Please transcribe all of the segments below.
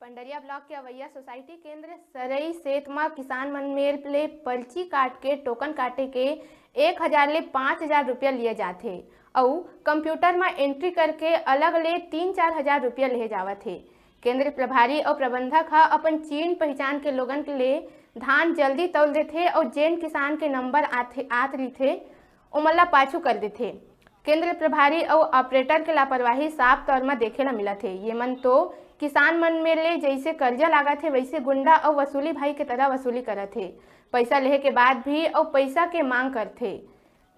Pandariya block के अवैया society केंद्र सरई सेतमा किसान मन मेल ले पर्ची काट के टोकन काटे के 1000 ले 5000 रुपया लिए जाते और कंप्यूटर में एंट्री करके अलग ले 3-4 हजार रुपया ले जावत है। केंद्र प्रभारी और प्रबंधक हा अपन चीन पहचान के लोगन के लिए धान जल्दी तौल देते और जेन किसान के नंबर आत रही उमला पाछू कर देते। केंद्र प्रभारी और ऑपरेटर के लापरवाही साफ तौर में देखे ला मिला थे। ये मन तो किसान मन में ले जैसे कर्जा लागत है वैसे गुंडा और वसूली भाई के तरह वसूली करत थे। पैसा लेहे के बाद भी और पैसा के मांग करते।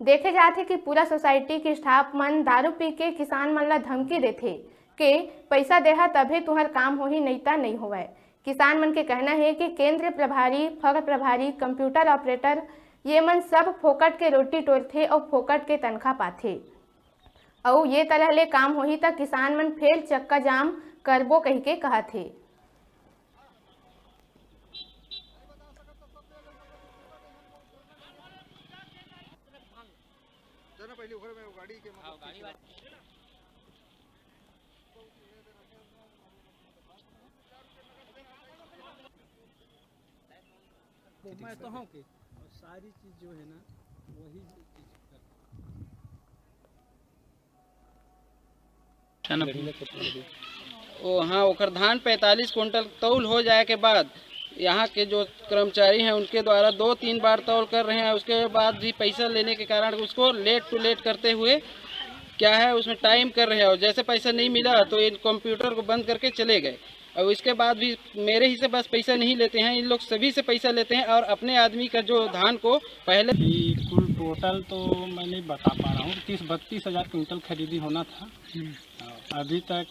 देखे जाते कि पूरा सोसाइटी के स्टाफ मन दारू पी के किसान मन ला धमकी देते कि पैसा देहा तभी तुम्हार काम हो ही नहीं होवे। किसान मन के कहना है कि केंद्र प्रभारी, फग प्रभारी, कंप्यूटर ऑपरेटर ये मन सब फोकट के रोटी टोरथे और फोकट के तनख्वाह पाथे और ये तरह ले काम होही तक किसान मन फेल चक्का जाम करबो कही के कहा थे। मैं तो हूँ कि सारी चीज जो है ना वही ओ हाँ ओकर धान 45 कुंटल तौल हो जाए के बाद यहाँ के जो कर्मचारी हैं उनके द्वारा 2-3 बार तौल कर रहे हैं। उसके बाद भी पैसा लेने के कारण उसको लेट टू लेट करते हुए क्या है उसमें टाइम कर रहे हैं और जैसे पैसा नहीं मिला तो इन कंप्यूटर को बंद करके चले गए। और इसके बाद भी मेरे ही से बस पैसा नहीं लेते हैं, इन लोग सभी से पैसा लेते हैं और अपने आदमी का जो धान को पहले कुल टोटल तो मैं नहीं बता पा रहा हूँ। 30-32 हज़ार कुंटल खरीदी होना था। अभी तक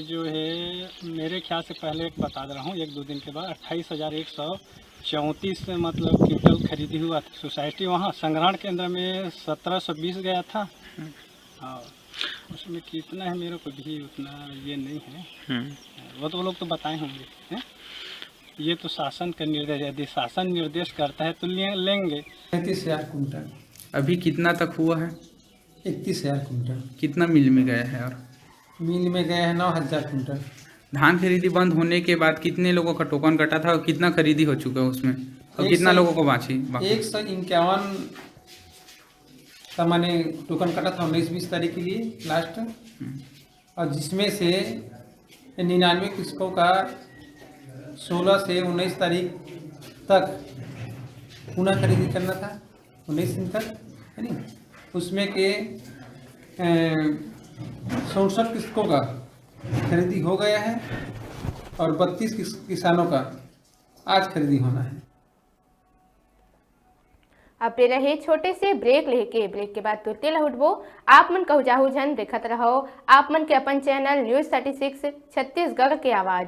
जो है मेरे ख्याल से पहले एक बता दे रहा हूँ, 1-2 दिन के बाद 28,134 मतलब क्विंटल खरीदी हुआ था। सोसाइटी वहाँ संग्रहण केंद्र में 1720 गया था। हाँ उसमें कितना है मेरे को भी उतना ये नहीं है, वो तो लोग तो बताए होंगे हैं? ये तो शासन का निर्देश, यदि शासन निर्देश करता है तो लेंगे। 35,000 कुंटल अभी कितना तक हुआ है? 31,000 कुंटल। कितना मिल में गया है? और मिल में गए हैं 9,000 कुंटल। धान खरीदी बंद होने के बाद कितने लोगों का टोकन कटा था और कितना खरीदी हो चुका है उसमें और कितना लोगों को बाकी? 151 का मैंने टोकन कटा था 19-20 तारीख के लिए लास्ट, और जिसमें से 99 किस्कों का 16 से 19 तारीख तक पुनः खरीदी करना था, 19 दिन तक है नहीं। उसमें के 67 किस्कों का खरीदी हो गया है और 32 किसानों का आज खरीदी होना है। अब रहे छोटे से ब्रेक लेके, ब्रेक के बाद तुरते लहुटबो आप मन कहु जाहु झन देखत रहो आप मन के अपन चैनल न्यूज़ 36 छत्तीसगढ़ के आवाज।